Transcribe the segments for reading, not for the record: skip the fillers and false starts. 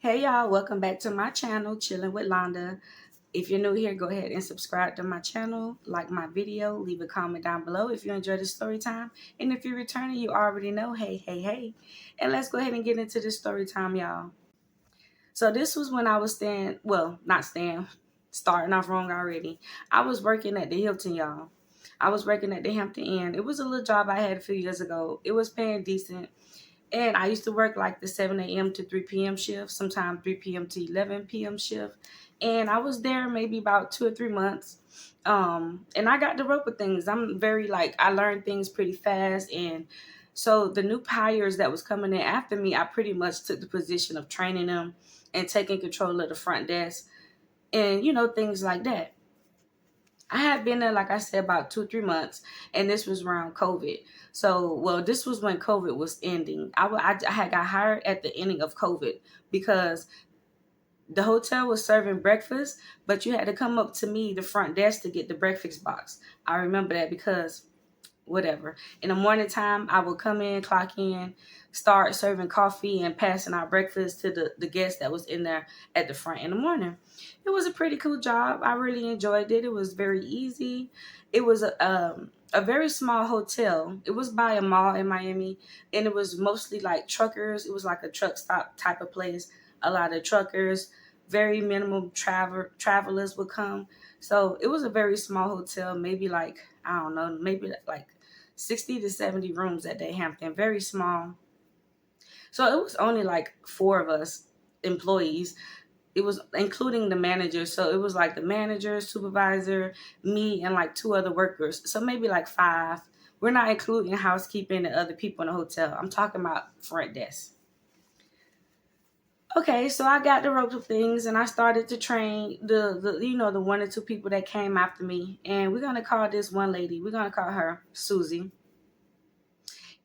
Hey y'all, welcome back to my channel, Chilling with Londa. If you're new here, go ahead and subscribe to my channel, like my video, leave a comment down below if you enjoyed the story time. And if you're returning, you already know, hey. And let's go ahead and get into the story time, y'all. So this was when I was starting off wrong already. I was working at the Hilton, y'all. I was working at the Hampton Inn. It was a little job I had a few years ago. It was paying decent. And I used to work like the 7 a.m. to 3 p.m. shift, sometimes 3 p.m. to 11 p.m. shift. And I was there maybe about 2 or 3 months. And I got the rope of things. I'm very I learned things pretty fast. And so the new hires that was coming in after me, I pretty much took the position of training them and taking control of the front desk and, things like that. I had been there, like I said, about 2 or 3 months, and this was around COVID. So, this was when COVID was ending. I had got hired at the ending of COVID because the hotel was serving breakfast, but you had to come up to me, the front desk, to get the breakfast box. I remember that because whatever. In the morning time, I would come in, clock in, start serving coffee and passing out breakfast to the guests that was in there at the front in the morning. It was a pretty cool job. I really enjoyed it. It was very easy. It was a very small hotel. It was by a mall in Miami, and it was mostly like truckers. It was like a truck stop type of place. A lot of truckers, very minimal travelers would come. So it was a very small hotel, maybe I don't know, maybe like 60 to 70 rooms at that Hampton, very small. So it was only like four of us employees. It was including the manager. So it was like the manager, supervisor, me, and like two other workers. So maybe like five. We're not including housekeeping and other people in the hotel. I'm talking about front desk. Okay, so I got the ropes of things and I started to train the one or two people that came after me. And we're gonna call this one lady, we're gonna call her Susie.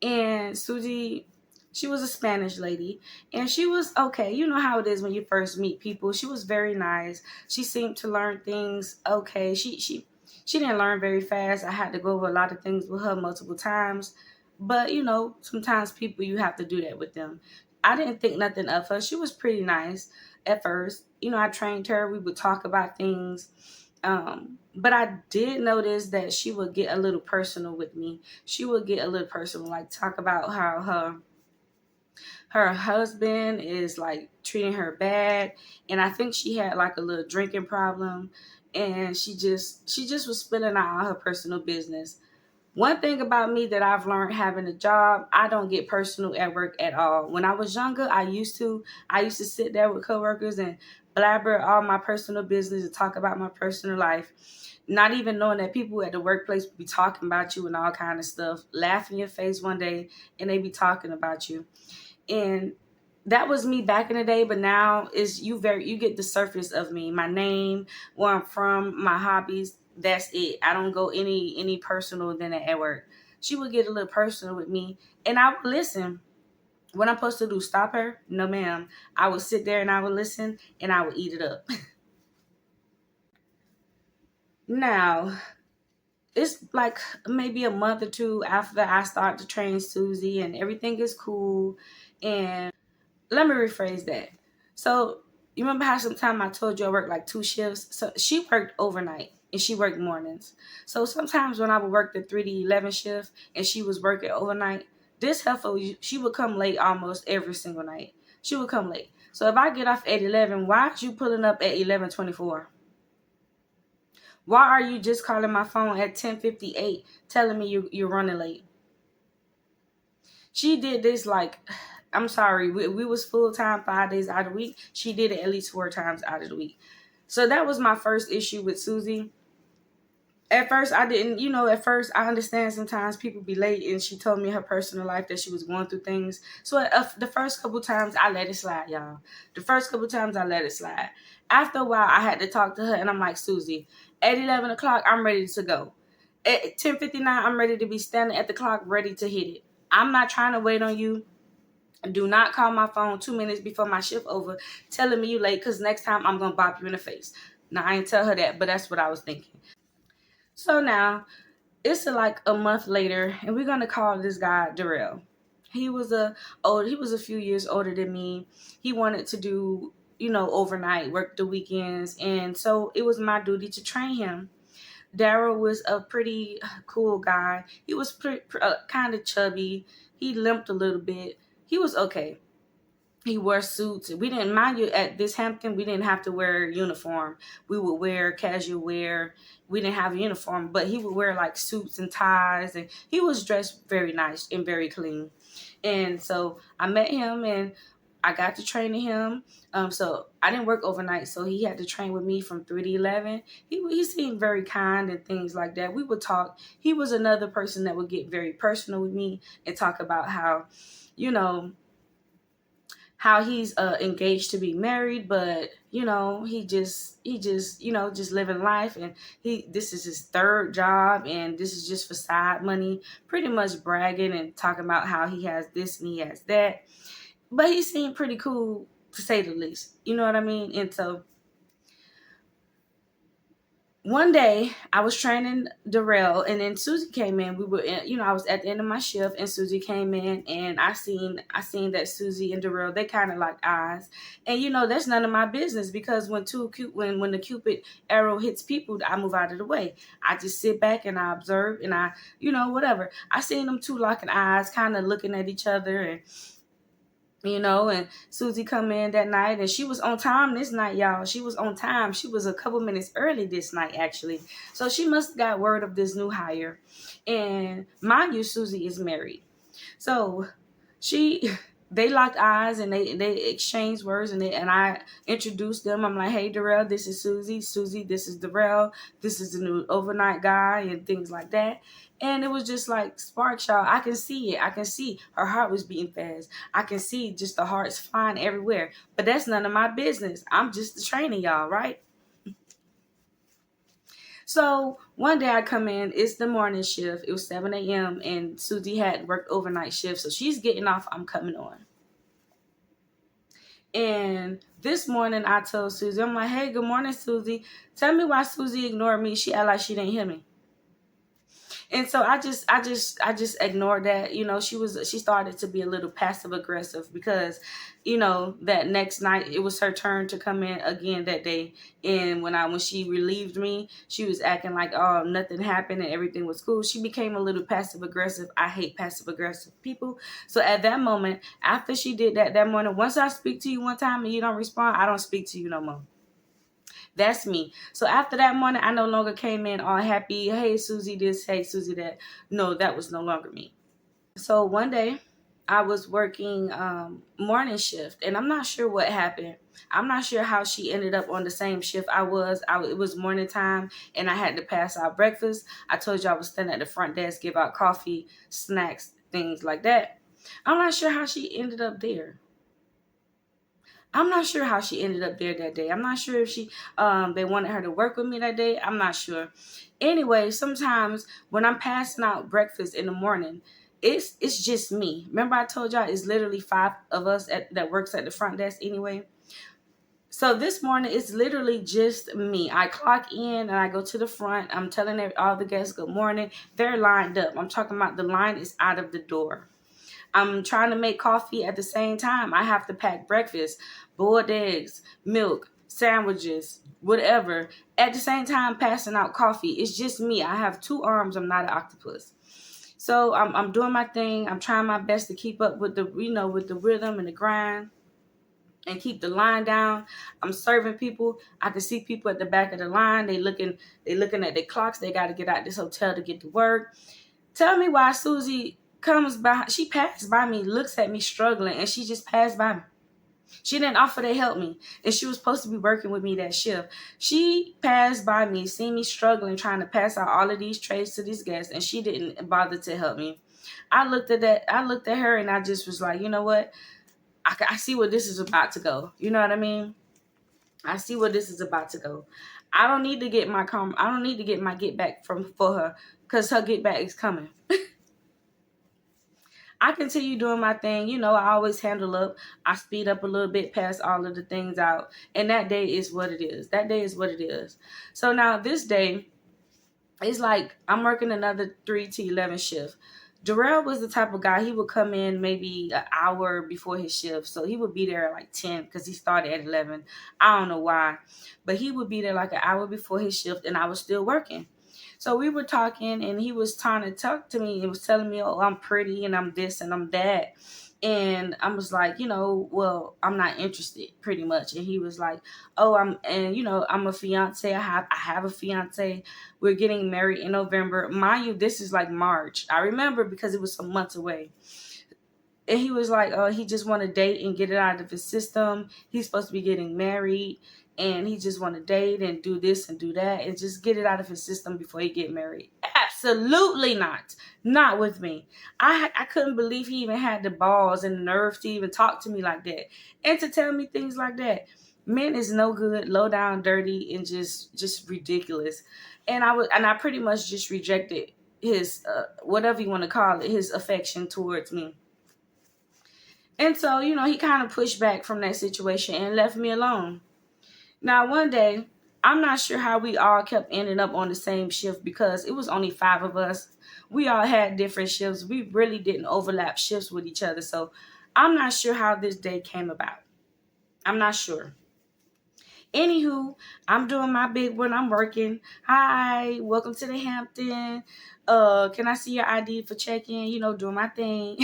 And Susie, she was a Spanish lady, and she was okay. You know how it is when you first meet people. She was very nice. She seemed to learn things okay. She didn't learn very fast. I had to go over a lot of things with her multiple times. But sometimes people, you have to do that with them. I didn't think nothing of her. She was pretty nice at first. I trained her. We would talk about things. But I did notice that she would get a little personal with me. She would get a little personal, like talk about how her husband is like treating her bad, and I think she had like a little drinking problem, and she just was spilling out all her personal business. One thing about me that I've learned having a job, I don't get personal at work at all. When I was younger, I used to sit there with coworkers and blabber all my personal business and talk about my personal life, not even knowing that people at the workplace would be talking about you and all kind of stuff, laugh in your face one day and they be talking about you. And that was me back in the day, but now is you get the surface of me, my name, where I'm from, my hobbies. That's it. I don't go any personal than that at work. She would get a little personal with me, and I would listen. What I'm supposed to do? Stop her? No, ma'am. I would sit there and I would listen, and I would eat it up. Now, it's like maybe a month or two after I start to train Susie, and everything is cool. And let me rephrase that. So you remember how sometime I told you I worked like two shifts? So she worked overnight and she worked mornings. So sometimes when I would work the 3 to 11 shift and she was working overnight, this heifer, she would come late almost every single night. She would come late. So if I get off at 11, why aren't you pulling up at 11:24? Why are you just calling my phone at 10:58 telling me you're running late? She did this like, I'm sorry, we was full time 5 days out of the week. She did it at least 4 times out of the week. So that was my first issue with Susie. At first, I didn't, at first, I understand sometimes people be late, and she told me her personal life that she was going through things. So the first couple times, I let it slide, y'all. The first couple times, I let it slide. After a while, I had to talk to her, and I'm like, Susie, at 11 o'clock, I'm ready to go. At 10:59, I'm ready to be standing at the clock, ready to hit it. I'm not trying to wait on you. Do not call my phone 2 minutes before my shift over telling me you late, because next time I'm going to bop you in the face. Now, I ain't tell her that, but that's what I was thinking. So now, it's like a month later, and we're going to call this guy Darryl. He was he was a few years older than me. He wanted to do, overnight work the weekends, and so it was my duty to train him. Darryl was a pretty cool guy. He was kind of chubby. He limped a little bit. He was okay. He wore suits. We didn't, mind you, at this Hampton, we didn't have to wear uniform. We would wear casual wear. We didn't have a uniform, but he would wear like suits and ties, and he was dressed very nice and very clean. And so I met him, and I got to training him. So I didn't work overnight, so he had to train with me from 3 to 11. He seemed very kind and things like that. We would talk. He was another person that would get very personal with me and talk about how, you know, how he's engaged to be married, but he just just living life, and this is his third job, and this is just for side money, pretty much bragging and talking about how he has this and he has that. But he seemed pretty cool, to say the least. You know what I mean? And so one day I was training Darryl, and then Susie came in. We were in, I was at the end of my shift, and Susie came in, and I seen that Susie and Darryl, they kind of locked eyes. And that's none of my business, because when the Cupid arrow hits people, I move out of the way. I just sit back and I observe, and I whatever. I seen them two locking eyes, kind of looking at each other, and Susie come in that night, and she was on time this night, y'all. She was on time. She was a couple minutes early this night, actually. So she must have got word of this new hire. And mind you, Susie is married. So she they locked eyes, and they exchanged words, and I introduced them. I'm like, hey, Darryl, this is Susie. Susie, this is Darryl. This is the new overnight guy, and things like that. And it was just like sparks, y'all. I can see it. I can see her heart was beating fast. I can see just the hearts flying everywhere. But that's none of my business. I'm just the trainer, y'all, right? So one day I come in, it's the morning shift. It was 7 a.m. and Susie had worked overnight shift. So she's getting off, I'm coming on. And this morning I told Susie, I'm like, hey, good morning, Susie. Tell me why Susie ignored me. She act like she didn't hear me. And so I just ignored that. She started to be a little passive aggressive, because that next night it was her turn to come in again that day. And when she relieved me, she was acting like, oh, nothing happened and everything was cool. She became a little passive aggressive. I hate passive aggressive people. So at that moment, after she did that morning, once I speak to you one time and you don't respond, I don't speak to you no more. That's me. So after that morning, I no longer came in all happy. Hey, Susie this. Hey, Susie that. No, that was no longer me. So one day, I was working morning shift, and I'm not sure what happened. I'm not sure how she ended up on the same shift I was. It was morning time, and I had to pass out breakfast. I told you I was standing at the front desk, give out coffee, snacks, things like that. I'm not sure how she ended up there. I'm not sure how she ended up there that day. I'm not sure if they wanted her to work with me that day. I'm not sure. Anyway, sometimes when I'm passing out breakfast in the morning, it's just me. Remember I told y'all it's literally 5 of us that works at the front desk anyway. So this morning it's literally just me. I clock in and I go to the front. I'm telling all the guests good morning. They're lined up. I'm talking about the line is out of the door. I'm trying to make coffee at the same time. I have to pack breakfast, boiled eggs, milk, sandwiches, whatever. At the same time, passing out coffee. It's just me. I have 2 arms. I'm not an octopus. So I'm doing my thing. I'm trying my best to keep up with the rhythm and the grind, and keep the line down. I'm serving people. I can see people at the back of the line. They looking at their clocks. They got to get out this hotel to get to work. Tell me why Susie comes by. She passed by me, looks at me struggling, and she just passed by me. She didn't offer to help me, and she was supposed to be working with me that shift. She passed by me, seen me struggling, trying to pass out all of these trays to these guests, and she didn't bother to help me. I looked at that. I looked at her, and I just was like, you know what? I see where this is about to go. You know what I mean? I see where this is about to go. I don't need to get I don't need to get my get back for her, because her get back is coming. I continue doing my thing. I always handle up. I speed up a little bit past all of the things out. And that day is what it is. That day is what it is. So now this day, it's like I'm working another 3 to 11 shift. Darrell was the type of guy, he would come in maybe an hour before his shift. So he would be there at like 10 because he started at 11. I don't know why. But he would be there like an hour before his shift and I was still working. So we were talking and he was trying to talk to me and was telling me, oh, I'm pretty and I'm this and I'm that. And I was like, well, I'm not interested pretty much. And he was like, oh, I'm a fiance. I have a fiance. We're getting married in November. Mind you, this is like March. I remember because it was some months away. And he was like, oh, he just want to date and get it out of his system. He's supposed to be getting married and he just want to date and do this and do that and just get it out of his system before he get married. Absolutely not. Not with me. I couldn't believe he even had the balls and the nerve to even talk to me like that and to tell me things like that. Men is no good, low down, dirty, and just ridiculous. And I pretty much just rejected his whatever you want to call it, his affection towards me. And so, he kind of pushed back from that situation and left me alone. Now, one day, I'm not sure how we all kept ending up on the same shift because it was only 5 of us. We all had different shifts. We really didn't overlap shifts with each other. So I'm not sure how this day came about. I'm not sure. Anywho, I'm doing my big one. I'm working. Hi, welcome to the Hampton. Can I see your ID for check-in? Doing my thing.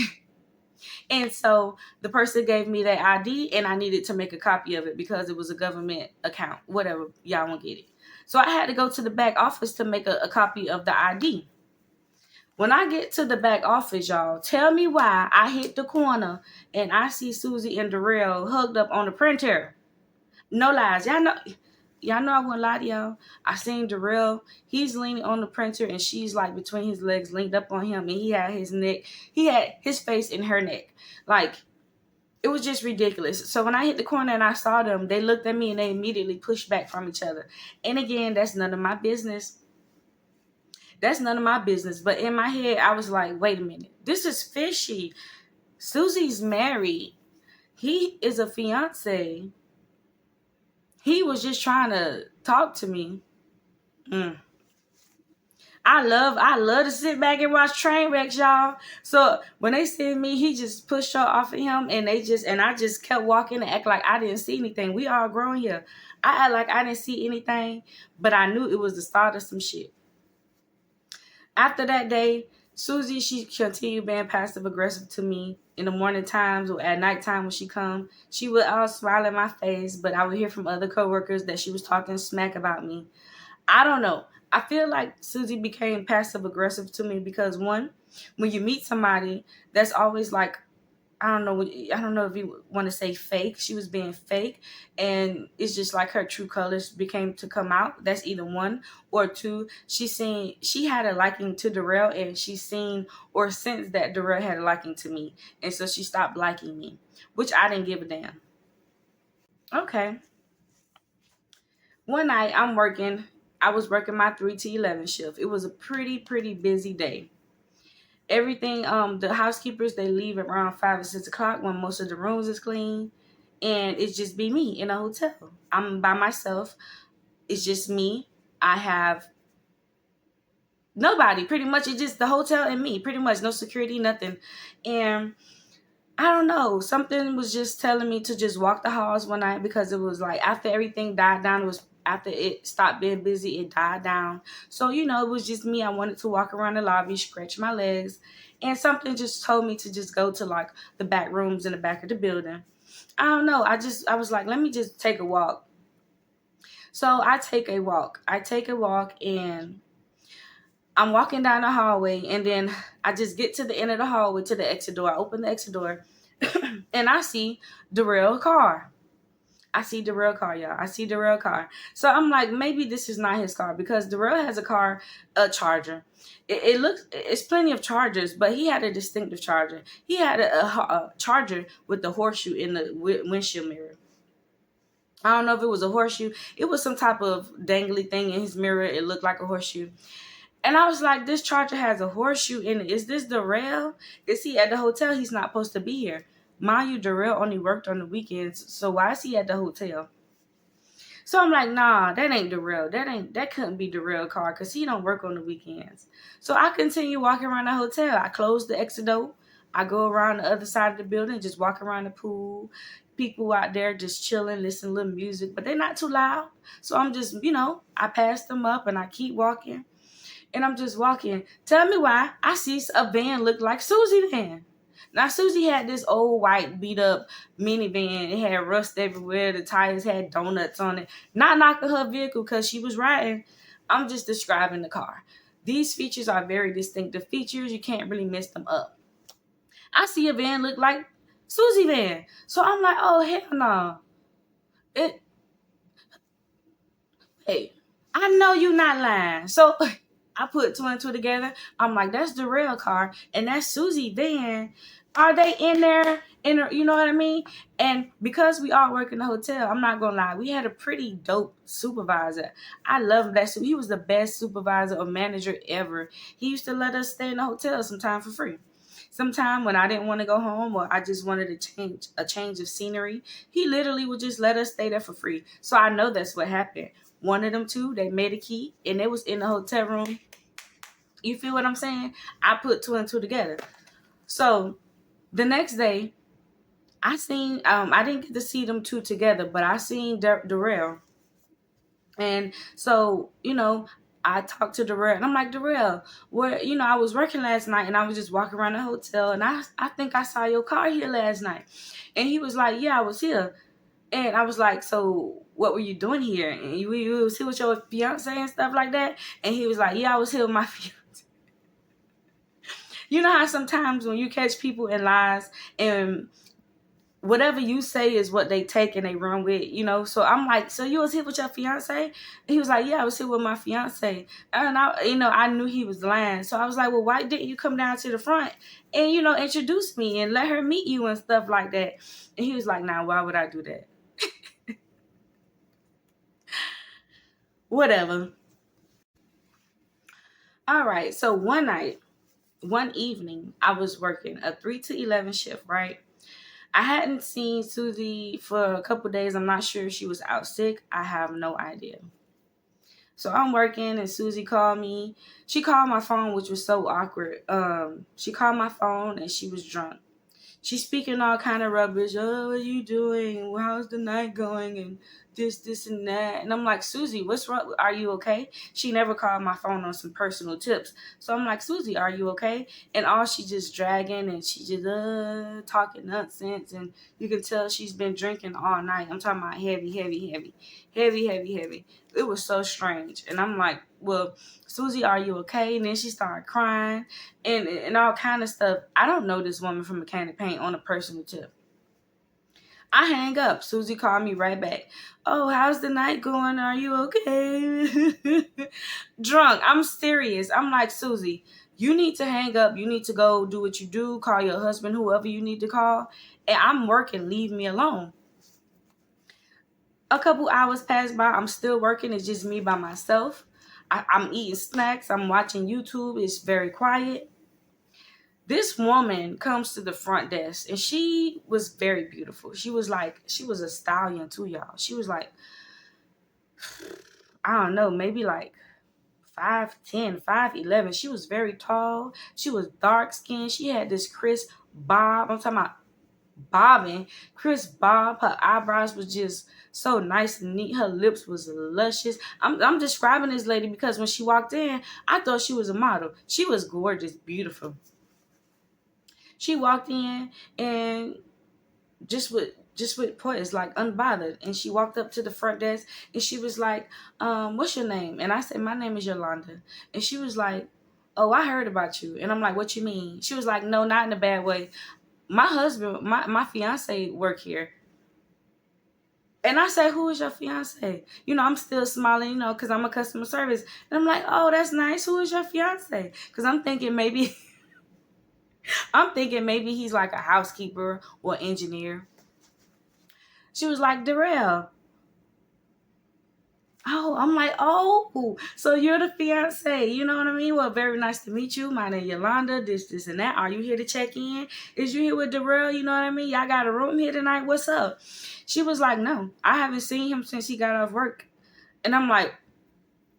And so the person gave me that ID and I needed to make a copy of it because it was a government account, whatever, y'all won't get it. So I had to go to the back office to make a copy of the ID. When I get to the back office, y'all, tell me why I hit the corner and I see Susie and Darryl hugged up on the printer. No lies. Y'all know I wouldn't lie to y'all. I seen Darrell. He's leaning on the printer and she's like between his legs, linked up on him, and he had his face in her neck. Like, it was just ridiculous. So when I hit the corner and I saw them, they looked at me and they immediately pushed back from each other. And again, that's none of my business. That's none of my business. But in my head, I was like, wait a minute. This is fishy. Susie's married. He is a fiance. He was just trying to talk to me. I love to sit back and watch train wrecks, y'all. So when they see me, he just pushed her off of him and I just kept walking and act like I didn't see anything. We all grown here. I act like I didn't see anything, but I knew it was the start of some shit. After that day, Susie, she continued being passive aggressive to me in the morning times or at nighttime when she come. She would all smile in my face, but I would hear from other coworkers that she was talking smack about me. I don't know. I feel like Susie became passive aggressive to me because one, when you meet somebody that's always like, I don't know if you want to say fake. She was being fake, and it's just like her true colors became to come out. That's either one or two. She had a liking to Darrell, and she seen or sensed that Darrell had a liking to me, and so she stopped liking me, which I didn't give a damn. Okay. One night I'm working. I was working my 3 to 11 shift. It was a pretty busy day. Everything, the housekeepers, they leave around 5 or 6 o'clock when most of the rooms is clean. And it's just be me in a hotel. I'm by myself. It's just me. I have nobody, pretty much. It's just the hotel and me, pretty much. No security, nothing. And I don't know. Something was just telling me to just walk the halls one night because it was like after everything died down, it was after it stopped being busy, it died down. So, it was just me. I wanted to walk around the lobby, stretch my legs, and something just told me to just go to like the back rooms in the back of the building. I don't know. I was like, let me just take a walk. So I take a walk. And I'm walking down the hallway and then I just get to the end of the hallway to the exit door. I open the exit door and I see Darrell car. Y'all. I see Darrell car. So I'm like, maybe this is not his car because Darrell has a charger. It's plenty of chargers, but he had a distinctive charger. He had a charger with the horseshoe in the windshield mirror. I don't know if it was a horseshoe. It was some type of dangly thing in his mirror. It looked like a horseshoe. And I was like, this charger has a horseshoe in it. Is this Darrell? Is he at the hotel? He's not supposed to be here. Mind you, Darrell only worked on the weekends, so why is he at the hotel? So I'm like, nah, that ain't Darryl. That couldn't be Darryl car because he don't work on the weekends. So I continue walking around the hotel. I close the exit door. I go around the other side of the building, just walk around the pool. People out there just chilling, listening to little music, but they're not too loud. So I'm just, I pass them up and I keep walking. And I'm just walking. Tell me why I see a van look like Susie van. Now Susie had this old white beat up minivan. It had rust everywhere. The tires had donuts on it. Not knocking her vehicle because she was riding. I'm just describing the car. These features are very distinctive features. You can't really mess them up. I see a van look like Susie van. So I'm like, oh hell no. It Hey, I know you not lying. So I put two and two together. I'm like, that's the real car, and that's Susie van. Are they in there? You know what I mean? And because we all work in the hotel, I'm not gonna lie, we had a pretty dope supervisor. I love that. So he was the best supervisor or manager ever. He used to let us stay in the hotel sometime for free. Sometime when I didn't want to go home or I just wanted a change of scenery, he literally would just let us stay there for free. So I know that's what happened. One of them two, they made a key and they was in the hotel room. You feel what I'm saying? I put two and two together. So the next day, I didn't get to see them two together, but I seen Darrell. And so, I talked to Darrell and I'm like, Darrell, I was working last night and I was just walking around the hotel and I think I saw your car here last night. And he was like, yeah, I was here. And I was like, so what were you doing here? And you was here with your fiance and stuff like that? And he was like, yeah, I was here with my fiance. You know how sometimes when you catch people in lies and whatever you say is what they take and they run with, So I'm like, so you was here with your fiance? And he was like, yeah, I was here with my fiance. And I knew he was lying. So I was like, well, why didn't you come down to the front and, introduce me and let her meet you and stuff like that? And he was like, nah, why would I do that? Whatever. All right. So one evening, I was working a 3 to 11 shift, right? I hadn't seen Susie for a couple days. I'm not sure if she was out sick. I have no idea. So I'm working and Susie called me. She called my phone, which was so awkward. She called my phone and she was drunk. She's speaking all kind of rubbish. Oh, what are you doing? How's the night going? And this, and that. And I'm like, Susie, what's wrong? Are you okay? She never called my phone on some personal tips. So I'm like, Susie, are you okay? And all she just dragging and she just talking nonsense. And you can tell she's been drinking all night. I'm talking about heavy, heavy, heavy, heavy, heavy, heavy. It was so strange. And I'm like, well, Susie, are you okay? And then she started crying and all kind of stuff. I don't know this woman from Mechanic Paint on a personal tip. I hang up. Susie called me right back. Oh, how's the night going? Are you okay? Drunk. I'm serious. I'm like, Susie, you need to hang up. You need to go do what you do. Call your husband, whoever you need to call. And I'm working. Leave me alone. A couple hours pass by. I'm still working. It's just me by myself. I'm eating snacks. I'm watching YouTube. It's very quiet. This woman comes to the front desk and she was very beautiful. She was a stallion too, y'all. She was like, I don't know, maybe like 5'10", 5'11". She was very tall. She was dark skinned. She had this crisp bob. I'm talking about bobbing, crisp bob. Her eyebrows was just so nice and neat. Her lips was luscious. I'm describing this lady because when she walked in, I thought she was a model. She was gorgeous, beautiful. She walked in and just with poise, like unbothered. And she walked up to the front desk and she was like, what's your name? And I said, my name is Yolanda. And she was like, oh, I heard about you. And I'm like, what you mean? She was like, no, not in a bad way. My husband, my fiance work here. And I say, who is your fiance? I'm still smiling, because I'm a customer service. And I'm like, oh, that's nice. Who is your fiance? Because I'm thinking maybe he's like a housekeeper or engineer. She was like, Darryl. Oh, I'm like, oh, so you're the fiance. You know what I mean? Well, very nice to meet you. My name is Yolanda, this, and that. Are you here to check in? Is you here with Darryl? You know what I mean? Y'all got a room here tonight? What's up? She was like, no, I haven't seen him since he got off work. And I'm like,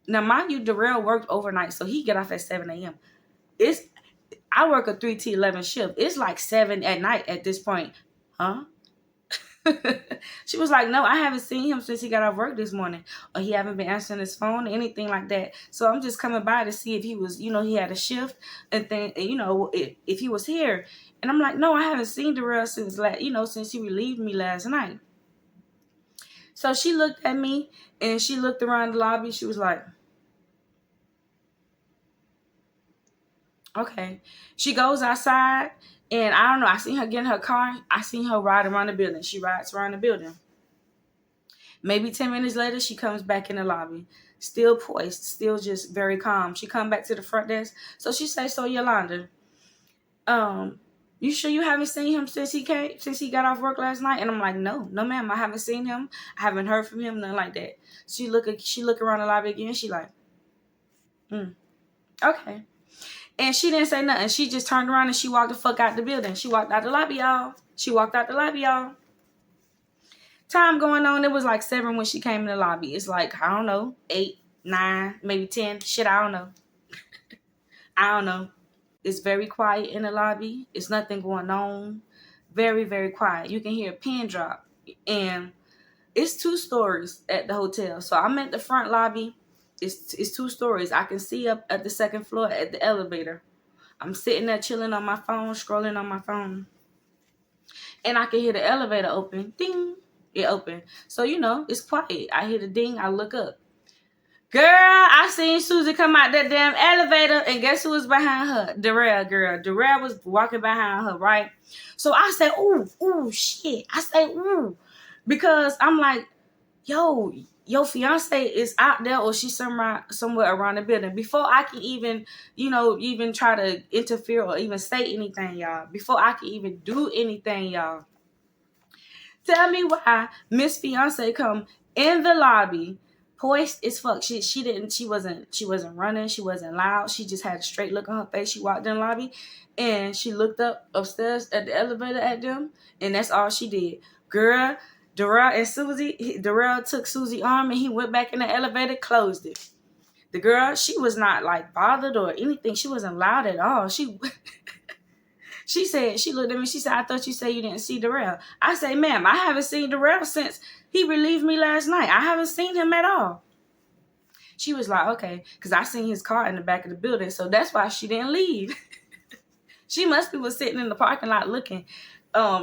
now, mind you, Darryl worked overnight, so he get off at 7 a.m. It's I work a 3 to 11 shift. It's like 7 at night at this point. Huh? She was like, no, I haven't seen him since he got off work this morning. Or he haven't been answering his phone or anything like that. So I'm just coming by to see if he was, he had a shift and then, if he was here. And I'm like, no, I haven't seen Darryl since he relieved me last night. So she looked at me and she looked around the lobby. She was like, okay. She goes outside and I don't know. I seen her get in her car. I seen her ride around the building. She rides around the building. Maybe 10 minutes later, she comes back in the lobby. Still poised, still just very calm. She come back to the front desk. So she say, so Yolanda, you sure you haven't seen him since he got off work last night? And I'm like, no, ma'am, I haven't seen him. I haven't heard from him, nothing like that. She look around the lobby again. She like, okay. And she didn't say nothing. She just turned around and she walked the fuck out the building. She walked out the lobby, y'all. Time going on. It was like 7 when she came in the lobby. It's like, I don't know, 8, 9, maybe 10. Shit, I don't know. I don't know. It's very quiet in the lobby. It's nothing going on. Very, very quiet. You can hear a pin drop. And it's 2 stories at the hotel. So I'm at the front lobby. It's 2 stories. I can see up at the 2nd floor at the elevator. I'm sitting there chilling on my phone, scrolling on my phone. And I can hear the elevator open. Ding. It opened. So, it's quiet. I hear the ding. I look up. Girl, I seen Susie come out that damn elevator. And guess who was behind her? Darryl, girl. Darryl was walking behind her, right? So I said, ooh, shit. I say, ooh. Because I'm like, yo, your fiance is out there or she's somewhere around the building. Before I can even, even try to interfere or even say anything, y'all. Before I can even do anything, y'all. Tell me why Miss Fiancee come in the lobby, poised as fuck. She wasn't running. She wasn't loud. She just had a straight look on her face. She walked in the lobby and she looked up upstairs at the elevator at them. And that's all she did. Girl, Darryl and Susie, Darryl took Susie's arm and he went back in the elevator, closed it. The girl, she was not like bothered or anything. She wasn't loud at all. She said, she looked at me, she said, I thought you said you didn't see Darryl. I say, ma'am, I haven't seen Darryl since he relieved me last night. I haven't seen him at all. She was like, okay, because I seen his car in the back of the building, so that's why she didn't leave. She must be was sitting in the parking lot looking.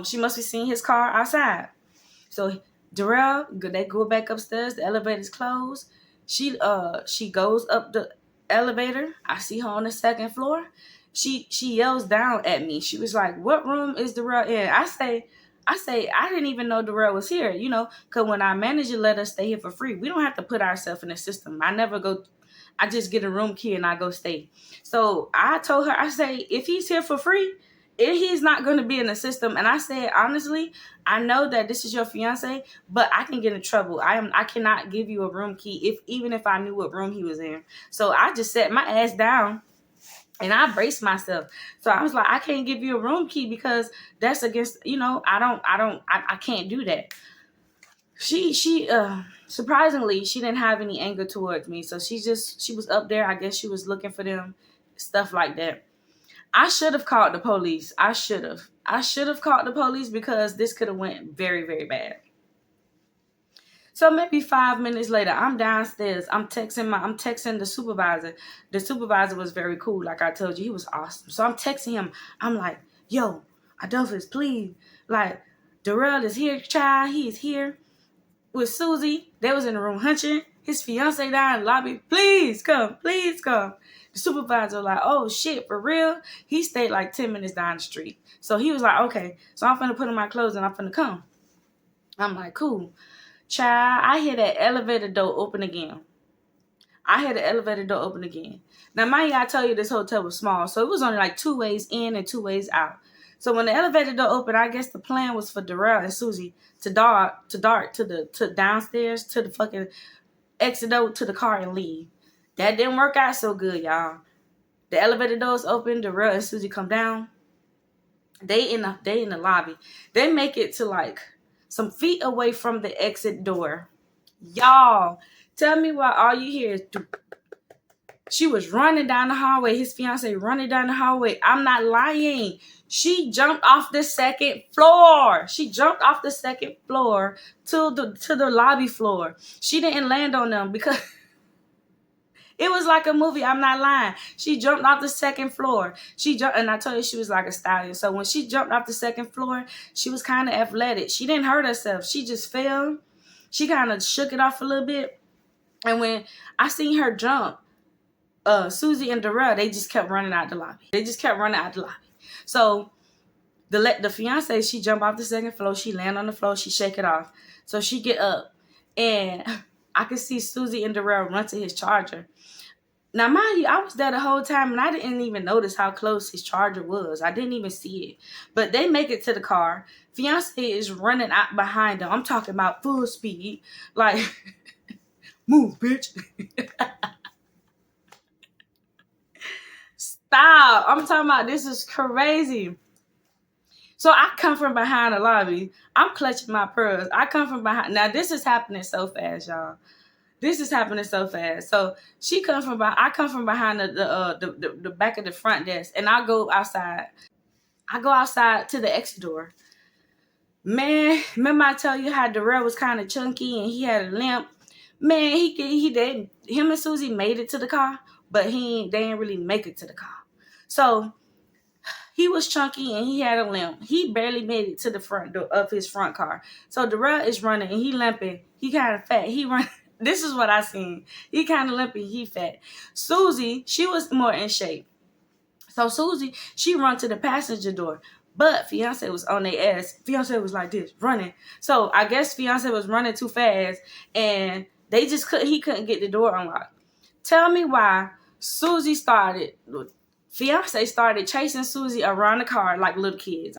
She must be seeing his car outside. So Darryl, they go back upstairs, the elevator's closed. She goes up the elevator. I see her on the 2nd floor. She yells down at me. She was like, what room is Darryl in? I say, I didn't even know Darryl was here, because when our manager let us stay here for free, we don't have to put ourselves in the system. I just get a room key and I go stay. So I told her, I say, if he's here for free, he's not going to be in the system. And I said, honestly, I know that this is your fiance, but I can get in trouble. I cannot give you a room key even if I knew what room he was in. So I just sat my ass down. And I braced myself. So I was like, I can't give you a room key because that's against, I can't do that. She surprisingly, she didn't have any anger towards me. So she was up there. I guess she was looking for them, stuff like that. I should have called the police. I should have called the police because this could have went very, very bad. So maybe 5 minutes later, I'm downstairs. I'm texting the supervisor. The supervisor was very cool. Like I told you, he was awesome. So I'm texting him. I'm like, yo, Adolphus, please. Like, Darryl is here, child. He is here with Susie. They was in the room hunching. His fiance down in the lobby. Please come. Please come. The supervisor was like, oh, shit, for real? He stayed like 10 minutes down the street. So he was like, okay. So I'm finna put on my clothes and I'm finna come. I'm like, cool. Child, I hear that elevator door open again. Now, mind you, I told you this hotel was small, so it was only like 2 ways in and 2 ways out. So when the elevator door opened, I guess the plan was for Darryl and Susie to dart to downstairs to the fucking exit out to the car and leave. That didn't work out so good, y'all. The elevator doors open. Darryl and Susie come down. They in the lobby. They make it to like some feet away from the exit door. Y'all, tell me why all you hear is she was running down the hallway. His fiance running down the hallway. I'm not lying. She jumped off the second floor. She jumped off the second floor to the lobby floor. She didn't land on them because it was like a movie. I'm not lying. She jumped off the second floor. She jumped, and I told you she was like a stallion. So when she jumped off the second floor, she was kind of athletic. She didn't hurt herself. She just fell. She kind of shook it off a little bit. And when I seen her jump, Susie and Darryl, they just kept running out the lobby. So the fiance, she jumped off the second floor. She land on the floor. She shake it off. So she get up, and I could see Susie and Darryl run to his charger. Now, mind you, I was there the whole time, and I didn't even notice how close his charger was. I didn't even see it. But they make it to the car. Fiance is running out behind them. I'm talking about full speed. Like, move, bitch. Stop. I'm talking about this is crazy. So I come from behind the lobby. I'm clutching my pearls. I come from behind. Now, this is happening so fast, y'all. This is happening so fast. So she comes from behind. I come from behind the back of the front desk, and I go outside. I go outside to the exit door. Man, remember I tell you how Darryl was kind of chunky and he had a limp. Man, he did. Him and Susie made it to the car, but they didn't really make it to the car. So he was chunky and he had a limp. He barely made it to the front door of his front car. So Darryl is running and he limping. He kind of fat. He run. This is what I seen. He kind of limping. He fat. Susie, she was more in shape. So Susie, she run to the passenger door. But fiance was on their ass. Fiance was like this, running. So I guess fiance was running too fast and he couldn't get the door unlocked. Tell me why fiance started chasing Susie around the car like little kids.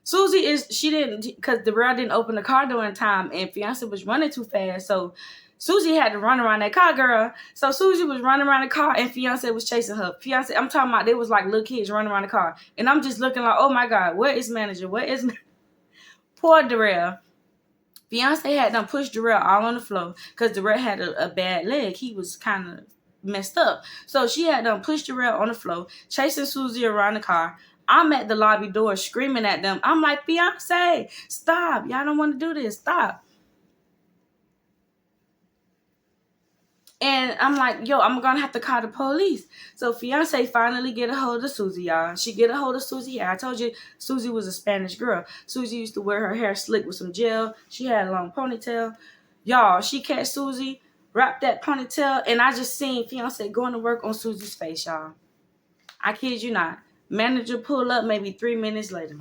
She didn't, because Darryl didn't open the car door in time and fiance was running too fast. So Susie had to run around that car, girl. So Susie was running around the car and fiance was chasing her. Fiance, I'm talking about, they was like little kids running around the car. And I'm just looking like, oh my God, where is manager? Poor Darryl. Fiance had them push Darryl all on the floor because Darryl had a bad leg. He was kind of messed up. So she had them push Darryl on the floor, chasing Susie around the car. I'm at the lobby door screaming at them. I'm like, fiance, stop. Y'all don't want to do this. Stop. And I'm like, yo, I'm going to have to call the police. So fiance finally get a hold of Susie, y'all. She get a hold of Susie hair. I told you Susie was a Spanish girl. Susie used to wear her hair slick with some gel. She had a long ponytail. Y'all, she catch Susie, wrapped that ponytail, and I just seen fiance going to work on Susie's face, y'all. I kid you not. Manager pulled up maybe 3 minutes later.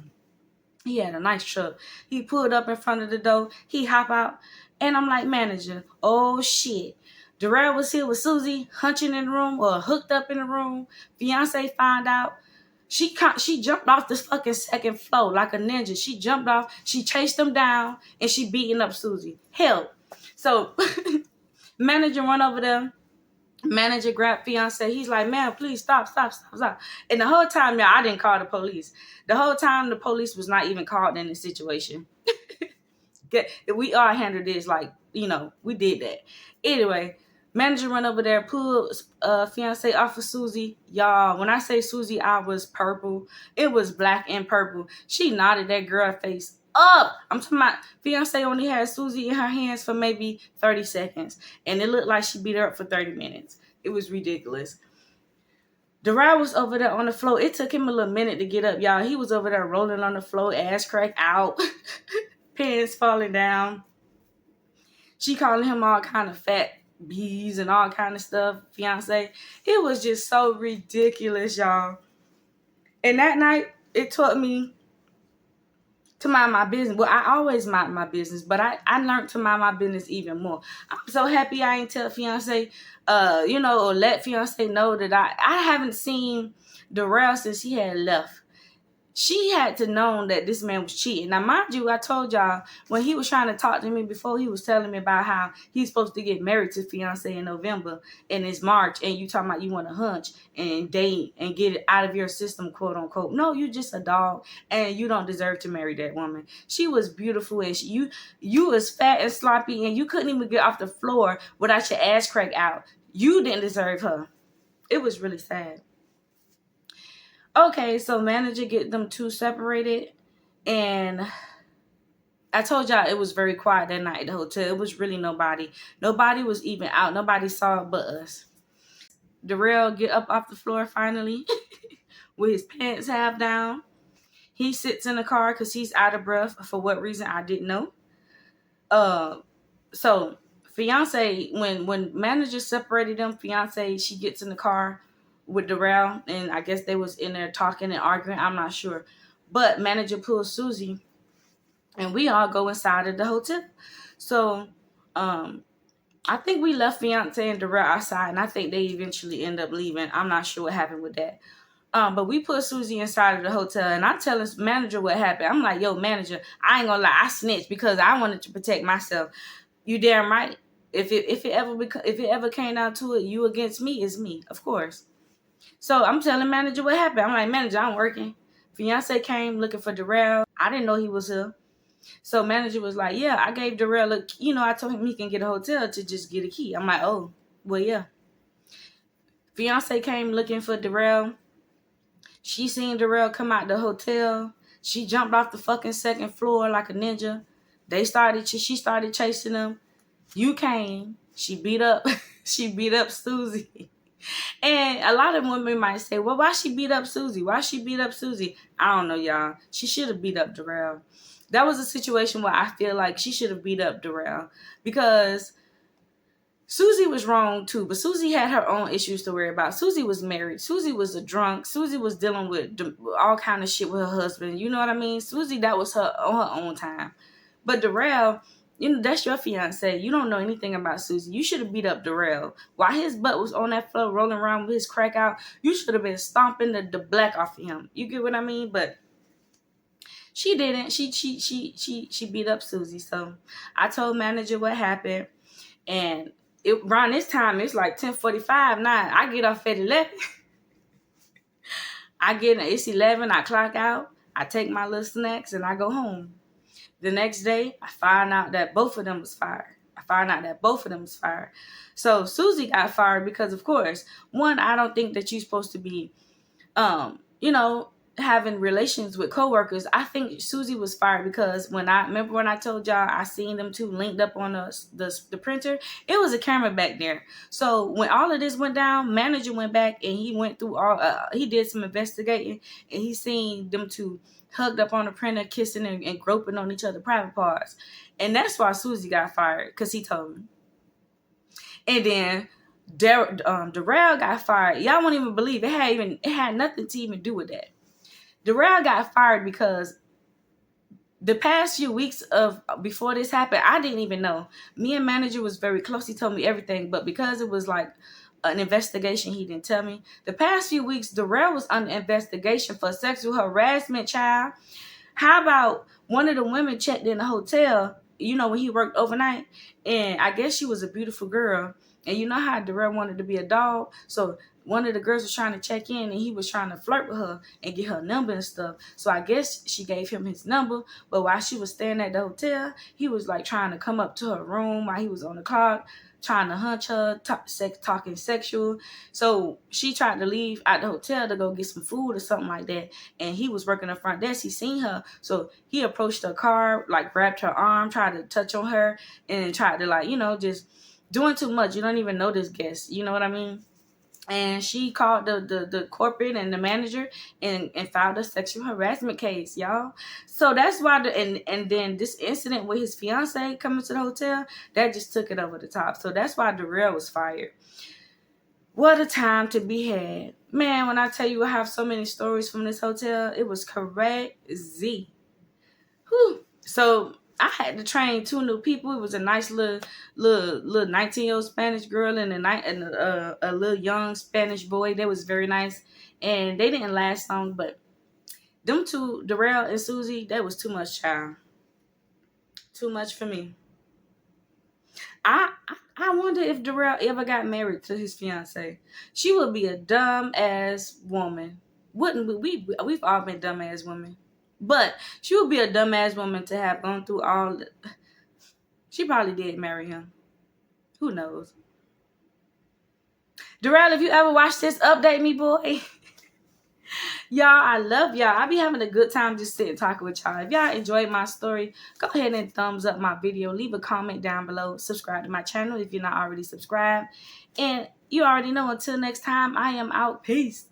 He had a nice truck. He pulled up in front of the door. He hop out. And I'm like, manager, oh shit. Darryl was here with Susie, hunching in the room or hooked up in the room. Fiance find out. She jumped off the fucking second floor like a ninja. She jumped off. She chased them down and she beating up Susie. Help. So manager went over there. Manager grabbed fiance. He's like, man, please stop. And the whole time, y'all, I didn't call the police. The whole time, the police was not even called in this situation. We all handled this like, we did that. Anyway, manager went over there, pulled fiance off of Susie. Y'all, when I say Susie, I was purple. It was black and purple. She nodded that girl face up. I'm talking about fiance only had Susie in her hands for maybe 30 seconds. And it looked like she beat her up for 30 minutes. It was ridiculous. Darryl was over there on the floor. It took him a little minute to get up, y'all. He was over there rolling on the floor, ass crack out, pants falling down. She calling him all kind of fat bees and all kind of stuff, fiance. It was just so ridiculous, y'all. And that night, it taught me to mind my business. Well, I always mind my business, but I learned to mind my business even more. I'm so happy I ain't tell fiance, or let fiance know that I haven't seen Darryl since he had left. she had to know that this man was cheating. Now, mind you, I told y'all when he was trying to talk to me before, he was telling me about how he's supposed to get married to fiance in November and it's March, and you talking about you want to hunch and date and get it out of your system, quote unquote. No, you just a dog, and you don't deserve to marry that woman. She was beautiful, and you was fat and sloppy, and you couldn't even get off the floor without your ass crack out. You didn't deserve her. It was really sad. Okay, so manager get them two separated, and I told y'all it was very quiet that night at the hotel. It was really nobody. Nobody was even out. Nobody saw it but us. Darryl get up off the floor finally with his pants half down. He sits in the car because he's out of breath. For what reason, I didn't know. So fiance, when manager separated them, fiance, she gets in the car with Darryl, and I guess they was in there talking and arguing. I'm not sure, but manager pulls Susie, and we all go inside of the hotel. So, I think we left fiance and Darryl outside, and I think they eventually end up leaving. I'm not sure what happened with that. But we put Susie inside of the hotel, and I tell his manager what happened. I'm like, yo, manager, I ain't gonna lie, I snitched because I wanted to protect myself. You damn right. If it ever came down to it, you against me is me, of course. So I'm telling manager what happened. I'm like, manager, I'm working. Fiance came looking for Darryl. I didn't know he was here. So manager was like, yeah, I gave Darryl I told him he can get a hotel to just get a key. I'm like, oh, well, yeah. Fiance came looking for Darryl. She seen Darryl come out the hotel. She jumped off the fucking second floor like a ninja. She started chasing him. You came. She beat up Susie. And a lot of women might say, well, why she beat up Susie? Why she beat up Susie? I don't know, y'all. She should have beat up Darryl. That was a situation where I feel like she should have beat up Darryl because Susie was wrong too, but Susie had her own issues to worry about. Susie was married. Susie was a drunk. Susie was dealing with all kind of shit with her husband. You know what I mean? Susie, that was her on her own time. But Darryl, that's your fiance. You don't know anything about Susie. You should have beat up Darryl. While his butt was on that floor rolling around with his crack out, you should have been stomping the black off of him. You get what I mean? But she didn't. She beat up Susie. So I told manager what happened, and around this time it's like 10:45 now. I get off at 11. It's 11. I clock out. I take my little snacks and I go home. The next day, I find out that both of them was fired. So Susie got fired because, of course, one, I don't think that you're supposed to be, having relations with coworkers. I think Susie was fired because when I told y'all I seen them two linked up on the printer, it was a camera back there. So when all of this went down, manager went back and he went through he did some investigating, and he seen them two hugged up on the printer, kissing and groping on each other private parts. And that's why Susie got fired, because he told me. And then Darryl got fired. Y'all won't even believe it had nothing to even do with that. Darryl got fired because the past few weeks before this happened, I didn't even know. Me and manager was very close. He told me everything, but because it was like an investigation, he didn't tell me. The past few weeks, Darryl was under investigation for sexual harassment, child. How about one of the women checked in the hotel, when he worked overnight, and I guess she was a beautiful girl. And you know how Darryl wanted to be a dog? So one of the girls was trying to check in, and he was trying to flirt with her and get her number and stuff. So I guess she gave him his number. But while she was staying at the hotel, he was like trying to come up to her room while he was on the clock, trying to hunch her, talking sexual. So she tried to leave out the hotel to go get some food or something like that. And he was working the front desk. He seen her. So he approached her car, like grabbed her arm, tried to touch on her, and tried to just doing too much. You don't even know this guest. You know what I mean? And she called the corporate and the manager and filed a sexual harassment case, y'all. So that's why and then this incident with his fiance coming to the hotel, that just took it over the top. So that's why Darryl was fired. What a time to be had. Man, when I tell you I have so many stories from this hotel, it was crazy. Whew. So I had to train 2 new people. It was a nice little 19-year-old Spanish girl and a little young Spanish boy. They was very nice, and they didn't last long. But Them two, Darryl and Susie, that was too much, child. Too much for me. I wonder if Darrell ever got married to his fiance. She would be a dumb ass woman, wouldn't we? We've all been dumb ass women, but she would be a dumb ass woman to have gone through all. She probably did marry him. Who knows? Darrell, if you ever watch this, update me, boy. Y'all, I love y'all. I be having a good time just sitting talking with y'all. If y'all enjoyed my story, go ahead and thumbs up my video. Leave a comment down below. Subscribe to my channel if you're not already subscribed. And you already know, until next time, I am out. Peace.